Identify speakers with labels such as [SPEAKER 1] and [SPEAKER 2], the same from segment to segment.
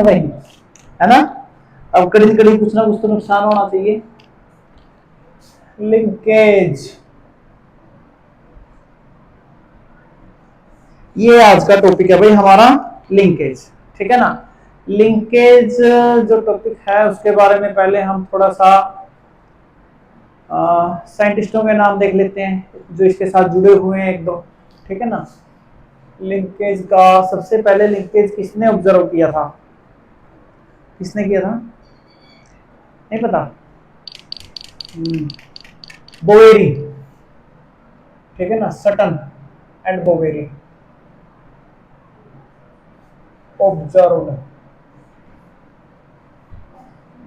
[SPEAKER 1] भाई, है ना। अब कड़ी कड़ी कुछ ना कुछ तो नुकसान होना चाहिए। लिंकेज, ये आज का टॉपिक है भाई हमारा, लिंकेज। ठीक है ना। लिंकेज जो टॉपिक है उसके बारे में पहले हम थोड़ा सा साइंटिस्टों के नाम देख लेते हैं जो इसके साथ जुड़े हुए हैं एक दो। ठीक है ना। लिंकेज का सबसे पहले लिंकेज किसने ऑब्जर्व किया था? किसने किया था? नहीं पता। बोवेरी। ठीक है ना, Sutton and Boveri observe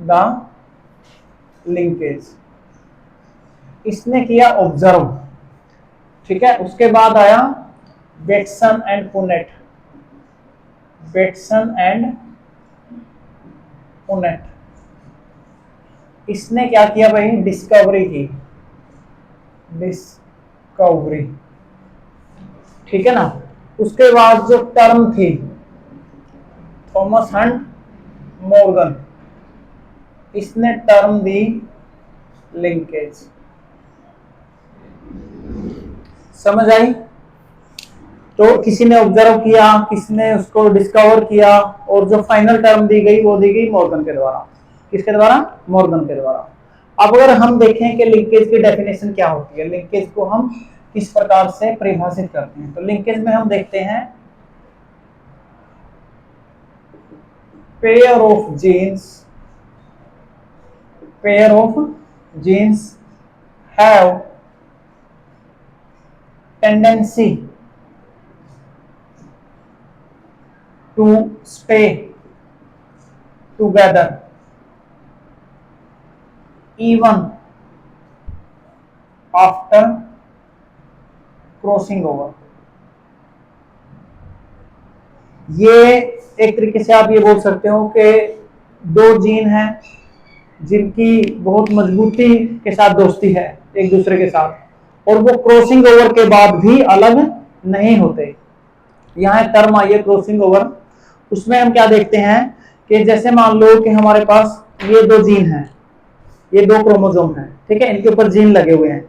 [SPEAKER 1] the linkage, इसने किया ऑब्जर्व। ठीक है, उसके बाद आया Bateson and Punnett. Bateson and Punnett, इसने क्या किया भाई? डिस्कवरी की। डिस्कवरी। ठीक है ना। उसके बाद जो टर्म थी, थॉमस हंट मॉर्गन, इसने टर्म दी लिंकेज। समझ आई? तो किसी ने ऑब्जर्व किया, किसी ने उसको डिस्कवर किया, और जो फाइनल टर्म दी गई वो दी गई मॉर्गन के द्वारा। किसके द्वारा? मॉर्गन के द्वारा। अब अगर हम देखें कि लिंकेज की डेफिनेशन क्या होती है, लिंकेज को हम किस प्रकार से परिभाषित करते हैं, तो लिंकेज में हम देखते हैं pair of genes, pair of genes have tendency to stay together even after crossing over. ये एक तरीके से आप ये बोल सकते हो कि दो जीन हैं जिनकी बहुत मजबूती के साथ दोस्ती है एक दूसरे के साथ, और वो क्रॉसिंग ओवर के बाद भी अलग नहीं होते। यहाँ टर्म आई है क्रॉसिंग ओवर। उसमें हम क्या देखते हैं कि जैसे मान लो कि हमारे पास ये दो जीन हैं, ये दो क्रोमोसोम हैं। ठीक है, इनके ऊपर जीन लगे हुए हैं,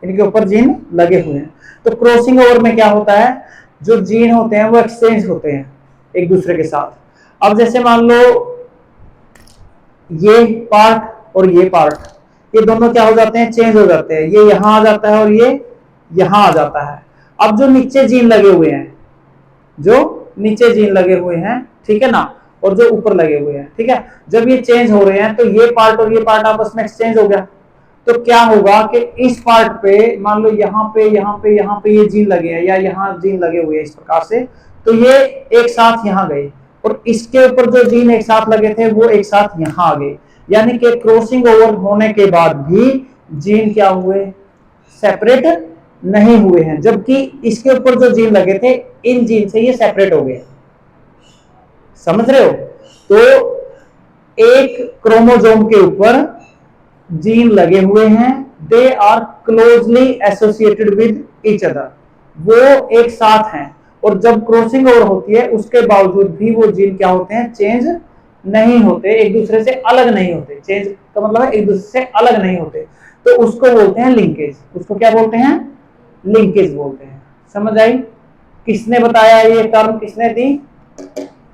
[SPEAKER 1] इनके ऊपर जीन लगे हुए हैं। तो क्रॉसिंग ओवर में क्या होता है, जो जीन होते हैं वो एक्सचेंज होते हैं एक दूसरे के साथ। अब जैसे मान लो ये पार्ट और ये पार्ट, ये दोनों क्या हो जाते हैं? चेंज हो जाते हैं। ये यहां आ जाता है और ये यहां आ जाता है। अब जो नीचे जीन लगे हुए हैं, जो नीचे जीन लगे हुए हैं, ठीक है ना, और जो ऊपर लगे हुए हैं, ठीक है, जब ये चेंज हो रहे हैं तो ये पार्ट और ये पार्ट आपस में एक्सचेंज हो गया। तो क्या होगा कि इस पार्ट पे मान लो यहाँ पे यहाँ पे यहाँ पे ये जीन लगे हैं या यहाँ जीन लगे हुए हैं इस प्रकार से, तो ये एक साथ यहाँ गए, और इसके ऊपर जो जीन एक साथ लगे थे वो एक साथ यहाँ आ गए। यानी कि क्रॉसिंग ओवर होने के बाद भी जीन क्या हुए? सेपरेट नहीं हुए हैं, जबकि इसके ऊपर जो जीन लगे थे इन जीन से ये सेपरेट हो गए। समझ रहे हो? तो एक क्रोमोसोम के ऊपर जीन लगे हुए हैं, they are closely associated with each other, वो एक साथ हैं, और जब क्रॉसिंग ओवर होती है उसके बावजूद भी वो जीन क्या होते हैं? चेंज नहीं होते, एक दूसरे से अलग नहीं होते। चेंज का मतलब है एक दूसरे से अलग नहीं होते, तो उसको बोलते हैं लिंकेज। उसको क्या बोलते हैं? लिंकेज बोलते हैं। समझ आई? किसने बताया ये टर्म? किसने दी?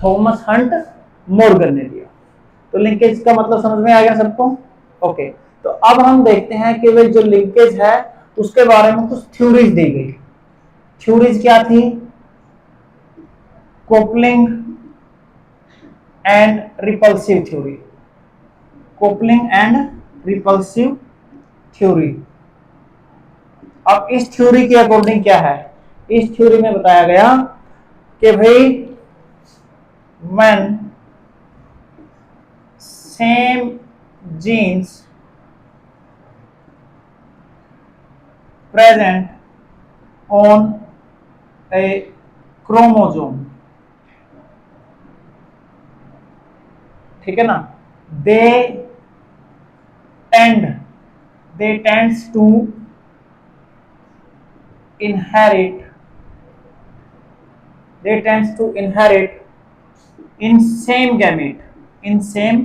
[SPEAKER 1] थॉमस हंट मॉर्गन ने दिया। तो लिंकेज का मतलब समझ में आ गया सबको? ओके। तो अब हम देखते हैं कि वे जो लिंकेज है उसके बारे में कुछ थ्योरीज दी गई। थ्योरीज क्या थी? Coupling and repulsive theory. Coupling and repulsive theory. अब इस थ्योरी के अकॉर्डिंग क्या है? इस थ्योरी में बताया गया कि भाई when same genes present on a chromosome, ठीक है ना, they tends to inherit in same gamete, in same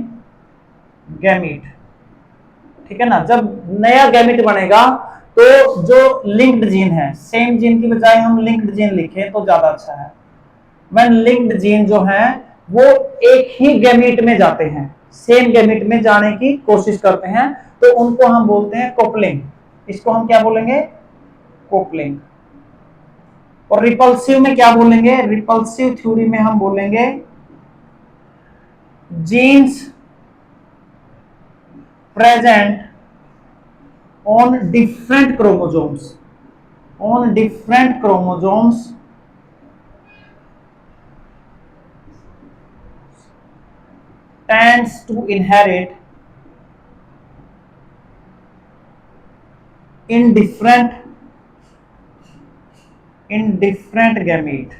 [SPEAKER 1] gamete, ठीक है ना। जब नया गैमेट बनेगा तो जो लिंक्ड जीन है, सेम जीन की बजाय हम लिंक्ड जीन लिखें तो ज्यादा अच्छा है। व्हेन लिंक्ड जीन जो है वो एक ही गैमेट में जाते हैं, सेम गैमेट में जाने की कोशिश करते हैं, तो उनको हम बोलते हैं कोपलिंग। इसको हम क्या बोलेंगे? कोपलिंग। और रिपल्सिव में क्या बोलेंगे? रिपल्सिव थ्योरी में हम बोलेंगे genes present on different chromosomes, on different chromosomes tends to inherit in different gamete,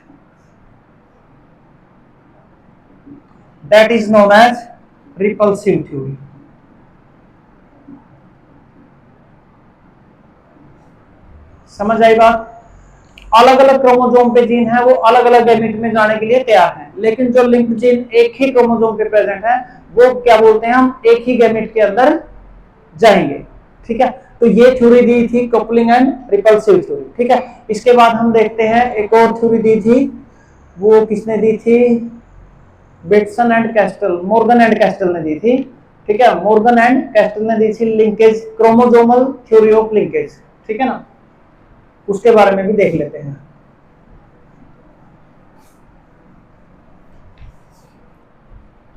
[SPEAKER 1] that is known as repulsive theory। समझ आई बात? अलग अलग क्रोमोसोम पे जीन है वो अलग अलग गैमेट में जाने के लिए तैयार हैं, लेकिन जो लिंक्ड जीन एक ही क्रोमोसोम पे प्रेजेंट है वो क्या बोलते हैं? हम एक ही गैमेट के अंदर जाएंगे, ठीक है। तो ये थ्योरी दी थी कपलिंग एंड रिपल्सिव थ्योरी, ठीक है। इसके बाद हम देखते हैं एक और थ्योरी दी थी, वो किसने दी थी? Bateson and castle, Morgan and castle ने दी थी, ठीक है। मॉर्गन एंड कैस्टल ने दी थी linkage, chromosomal theory of linkage, ठीक है ना। उसके बारे में भी देख लेते हैं।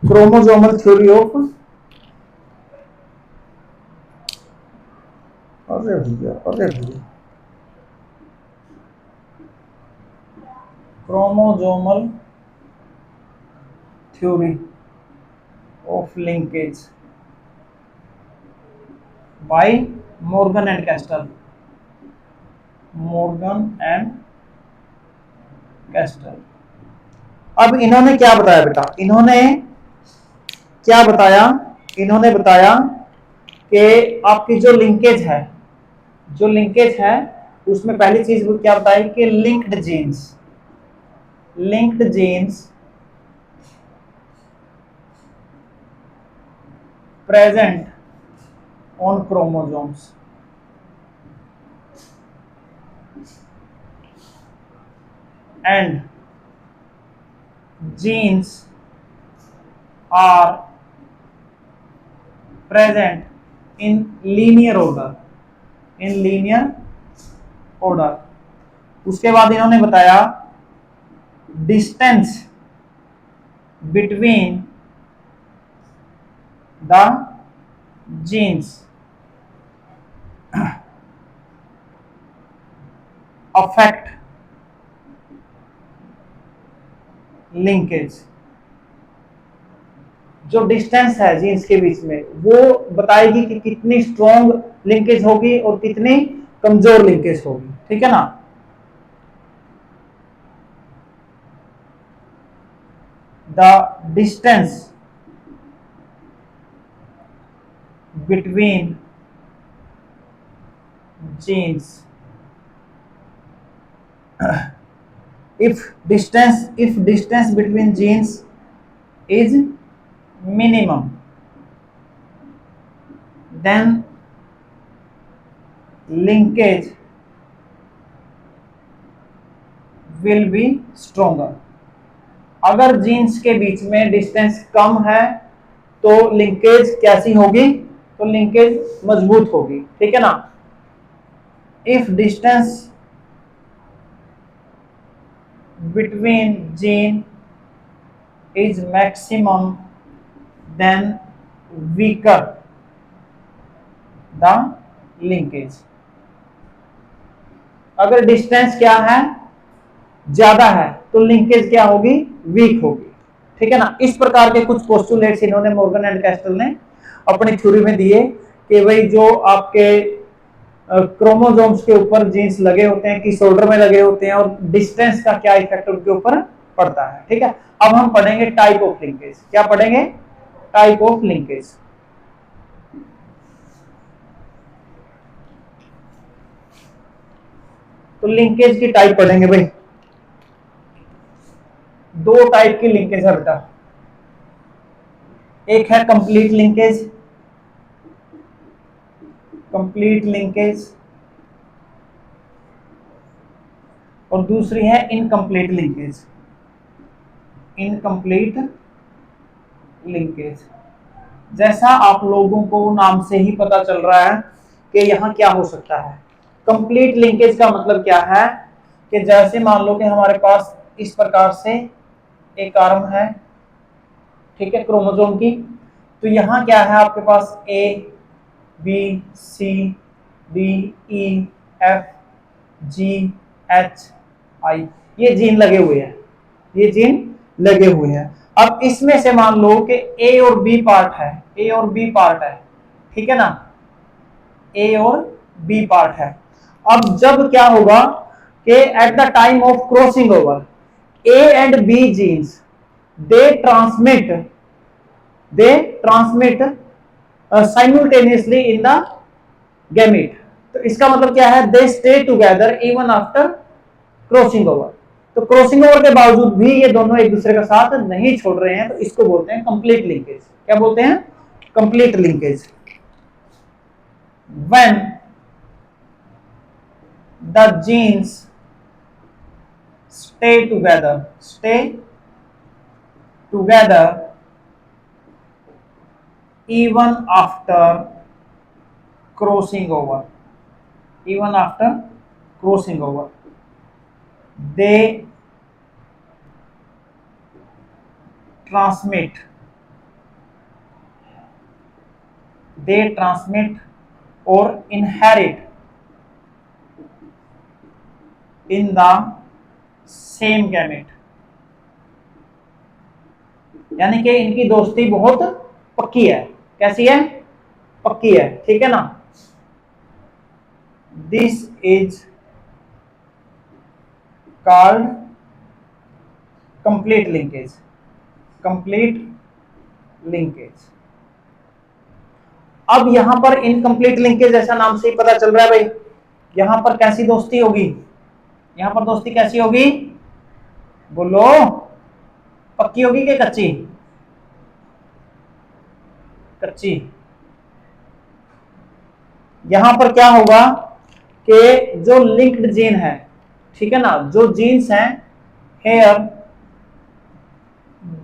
[SPEAKER 1] क्रोमोसोमल थ्योरी ऑफ, अरे भैया chromosomal theory of linkage bye Morgan and castle, Morgan and castle. अब इन्होंने क्या बताया बेटा? इन्होंने क्या बताया? इन्होंने बताया कि आपकी जो लिंकेज है, जो लिंकेज है उसमें पहली चीज वो क्या बताई कि linked genes present on chromosomes and genes are present in linear order, in linear order। उसके बाद इन्होंने बताया distance between the genes affect linkage. जो डिस्टेंस है जीन्स के बीच में वो बताएगी कि कितनी स्ट्रॉन्ग लिंकेज होगी और कितनी कमजोर लिंकेज होगी, ठीक है ना। The distance between genes, if distance between genes is minimum, then linkage will be stronger। अगर जीन्स के बीच में डिस्टेंस कम है तो लिंकेज कैसी होगी? तो लिंकेज मजबूत होगी, ठीक है ना। If distance between gene is maximum, then weaker the linkage। अगर डिस्टेंस क्या है? ज्यादा है तो लिंकेज क्या होगी? वीक होगी, ठीक है ना। इस प्रकार के कुछ पोस्टुलेट्स इन्होंने मॉर्गन एंड कैस्टल ने अपनी थ्योरी में दिए कि भाई जो आपके क्रोमोसोम्स के ऊपर जीन्स लगे होते हैं, किस ऑर्डर में लगे होते हैं और डिस्टेंस का क्या इफेक्ट उनके ऊपर पड़ता है, ठीक है। अब हम पढ़ेंगे टाइप ऑफ लिंकेज। क्या पढ़ेंगे? Type of linkage. तो लिंकेज की टाइप पढ़ेंगे भाई। दो टाइप की लिंकेज है बेटा, एक है कंप्लीट लिंकेज, कंप्लीट लिंकेज, और दूसरी है इनकम्प्लीट लिंकेज, इनकम्प्लीट लिंकेज। जैसा आप लोगों को नाम से ही पता चल रहा है कि यहाँ क्या हो सकता है। कंप्लीट लिंकेज का मतलब क्या है कि जैसे मान लो कि हमारे पास इस प्रकार से एक आर्म है, ठीक है, क्रोमोसोम की, तो यहाँ क्या है आपके पास A B C D E F G H I, ये जीन लगे हुए हैं, ये जीन लगे हुए हैं। अब इसमें से मान लो कि ए और बी पार्ट है, ए और बी पार्ट है, ठीक है ना, ए और बी पार्ट है। अब जब क्या होगा कि at the time of crossing over A and B genes they transmit simultaneously in the gamete. तो इसका मतलब क्या है, they stay together even after crossing over. तो क्रॉसिंग ओवर के बावजूद भी ये दोनों एक दूसरे का साथ नहीं छोड़ रहे हैं, तो इसको बोलते हैं कंप्लीट लिंकेज। क्या बोलते हैं? Complete linkage. When the genes stay together even after crossing over, even after crossing over, they transmit or inherit in the same gamete। यानी कि इनकी दोस्ती बहुत पक्की है। कैसी है? पक्की है, ठीक है ना। This is called complete linkage, complete linkage. अब यहां पर इनकम्प्लीट लिंकेज, ऐसा नाम से ही पता चल रहा है भाई, यहां पर कैसी दोस्ती होगी, यहां पर दोस्ती कैसी होगी? बोलो, पक्की होगी कि कच्ची? कच्ची। यहां पर क्या होगा कि जो लिंक्ड जीन है, ठीक है ना, जो जीन्स हैं, here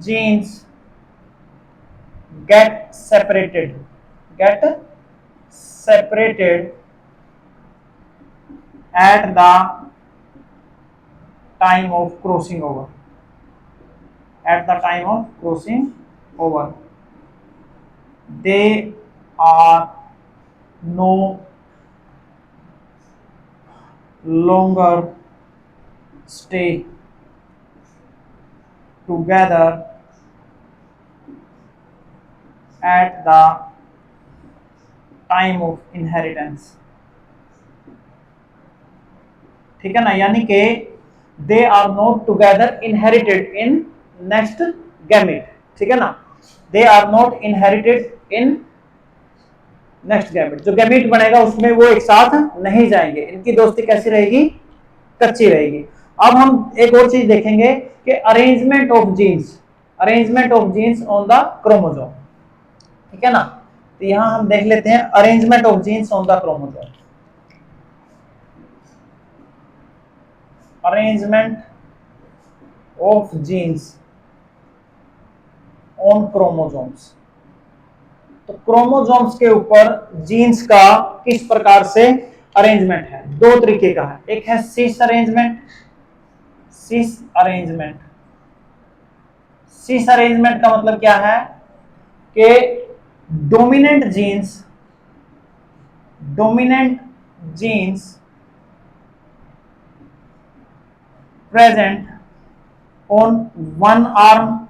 [SPEAKER 1] genes get separated at the time of crossing over, at the time of crossing over they are no longer stay together at the time of inheritance। ठीक है ना, यानी कि they are not together inherited in next gamete, ठीक है ना, they are not inherited in next gamete. जो gamete बनेगा उसमें वो एक साथ नहीं जाएंगे। इनकी दोस्ती कैसी रहेगी? कच्ची रहेगी। अब हम एक और चीज देखेंगे कि arrangement of genes, arrangement of genes on the chromosome, ठीक है ना। तो यहां हम देख लेते हैं arrangement of genes on the chromosome. Arrangement of genes on chromosomes. तो क्रोमोसोम्स के ऊपर जीन्स का किस प्रकार से अरेंजमेंट है? दो तरीके का है। एक है cis arrangement, cis arrangement. Cis arrangement का मतलब क्या है कि dominant genes present on one arm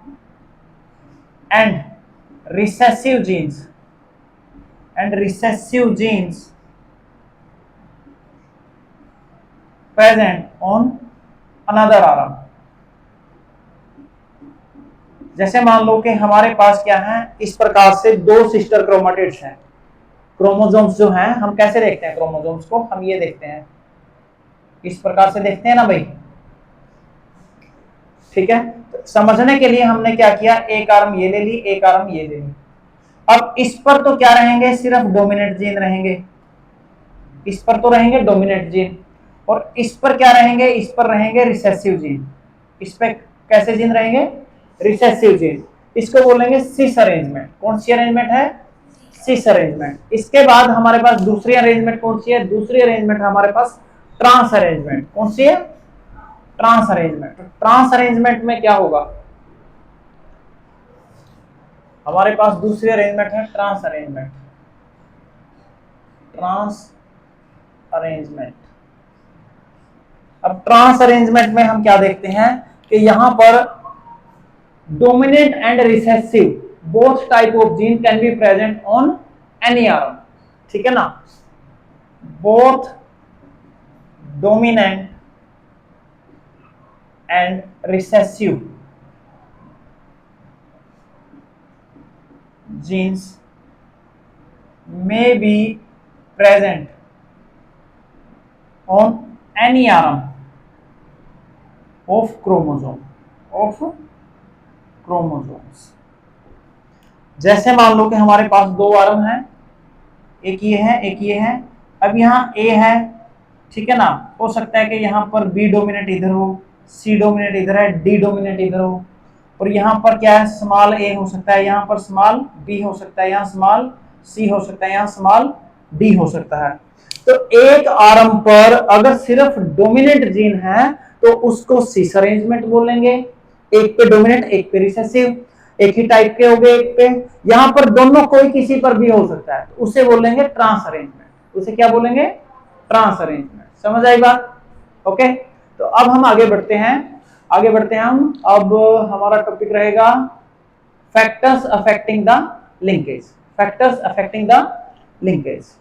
[SPEAKER 1] and recessive genes present on another arm। जैसे मान लो कि हमारे पास क्या है, इस प्रकार से दो सिस्टर क्रोमेटिड्स हैं। क्रोमोसोम्स जो हैं, हम कैसे देखते हैं क्रोमोसोम्स को? हम ये देखते हैं, इस प्रकार से देखते हैं ना भाई। ठीक है, तो समझने के लिए हमने क्या किया, एक आर्म ये ले ली, एक आर्म ये ले ली। अब इस पर तो क्या रहेंगे, सिर्फ डोमिनेंट जीन रहेंगे, इस पर तो रहेंगे डोमिनेंट जीन, और इस पर क्या रहेंगे, इस पर रहेंगे रिसेसिव जीन। इस पे कैसे जीन रहेंगे, रिसेसिव जीन। इसको बोलेंगे सिस अरेंजमेंट। कौन सी अरेंजमेंट है, सिस अरेंजमेंट। इसके बाद हमारे पास दूसरी अरेंजमेंट कौन सी है, दूसरी अरेंजमेंट हमारे पास ट्रांस अरेंजमेंट। कौन सी है, ट्रांस अरेंजमेंट। ट्रांस अरेंजमेंट में क्या होगा, हमारे पास दूसरी अरेंजमेंट है ट्रांस अरेंजमेंट। ट्रांस अरेंजमेंट, अब ट्रांस अरेंजमेंट में हम क्या देखते हैं कि यहां पर dominant and recessive both type of gene can be present on any arm. ठीक है ना, both dominant and recessive genes may be present on any arm of chromosomes। जैसे मान लो कि हमारे पास दो आर्म हैं, एक ये है एक ये है। अब यहाँ ए है, ठीक है ना, हो सकता है कि यहाँ पर बी डोमिनेट इधर हो, सी डोमिनेट इधर है, डी डोमिनेट इधर हो, और यहाँ पर क्या है, स्मॉल ए हो सकता है, यहाँ पर स्मॉल बी हो सकता है, यहाँ स्मॉल सी हो सकता है, यहाँ स्मॉल डी हो सकता है। तो एक आर्म पर अगर सिर्फ डोमिनेंट जीन है तो उसको सिस अरेंजमेंट बोलेंगे, एक पे डोमिनेंट एक पे रिसेसिव, एक ही टाइप के हो गए एक पे। यहां पर दोनों कोई किसी पर भी हो सकता है, तो उसे बोलेंगे ट्रांस अरेंजमेंट। उसे क्या बोलेंगे, ट्रांस अरेंजमेंट। समझ आई बात, ओके। तो अब हम आगे बढ़ते हैं, आगे बढ़ते हैं हम। अब हमारा टॉपिक रहेगा factors affecting the linkage. Factors affecting the linkage.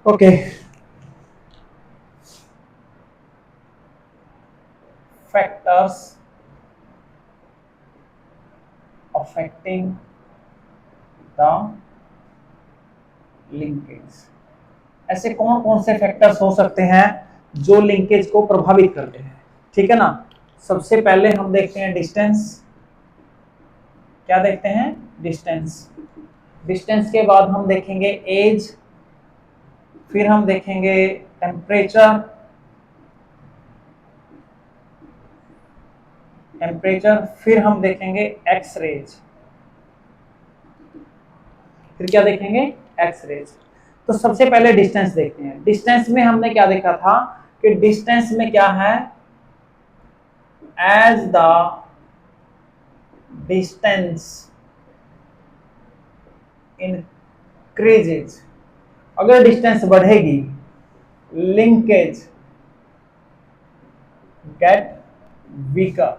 [SPEAKER 1] Okay, factors affecting the linkage. ऐसे कौन कौन से फैक्टर्स हो सकते हैं जो लिंकेज को प्रभावित करते हैं, ठीक है ना। सबसे पहले हम देखते हैं डिस्टेंस। क्या देखते हैं, डिस्टेंस। डिस्टेंस के बाद हम देखेंगे एज, फिर हम देखेंगे टेम्परेचर, फिर हम देखेंगे एक्स रेज, फिर क्या देखेंगे, एक्स रेज। तो सबसे पहले डिस्टेंस देखते हैं। डिस्टेंस में हमने क्या देखा था कि डिस्टेंस में क्या है, एज द डिस्टेंस इंक्रीजेज, अगर डिस्टेंस बढ़ेगी लिंकेज गेट वीकर।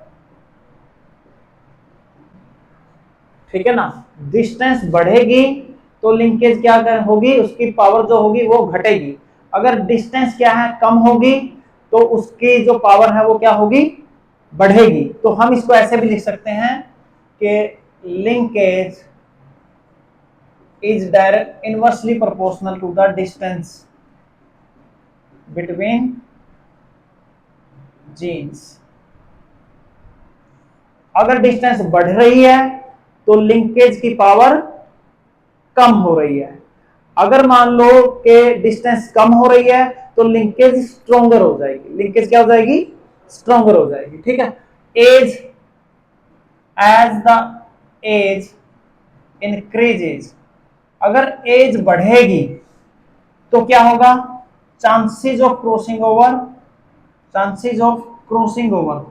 [SPEAKER 1] ठीक है ना, डिस्टेंस बढ़ेगी तो लिंकेज क्या होगी, उसकी पावर जो होगी वो घटेगी। अगर डिस्टेंस क्या है, कम होगी, तो उसकी जो पावर है वो क्या होगी, बढ़ेगी। तो हम इसको ऐसे भी लिख सकते हैं कि linkage is direct inversely proportional to the distance between genes. अगर डिस्टेंस बढ़ रही है तो लिंकेज की पावर कम हो रही है। अगर मान लो कि डिस्टेंस कम हो रही है तो लिंकेज स्ट्रोंगर हो जाएगी। लिंकेज क्या हो जाएगी, स्ट्रोंगर हो जाएगी। ठीक है, age, age the age increases, अगर एज बढ़ेगी तो क्या होगा, chances of crossing over, chances of crossing over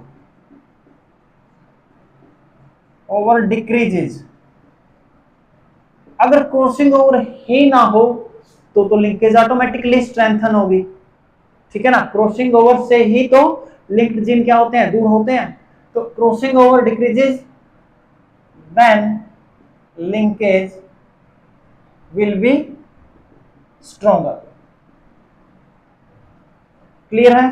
[SPEAKER 1] over decreases. अगर क्रॉसिंग ओवर ही ना हो तो लिंकेज ऑटोमेटिकली स्ट्रेंथन होगी। ठीक है ना, क्रॉसिंग ओवर से ही तो लिंक्ड जीन क्या होते हैं, दूर होते हैं। तो crossing over decreases then linkage will be stronger. Clear है,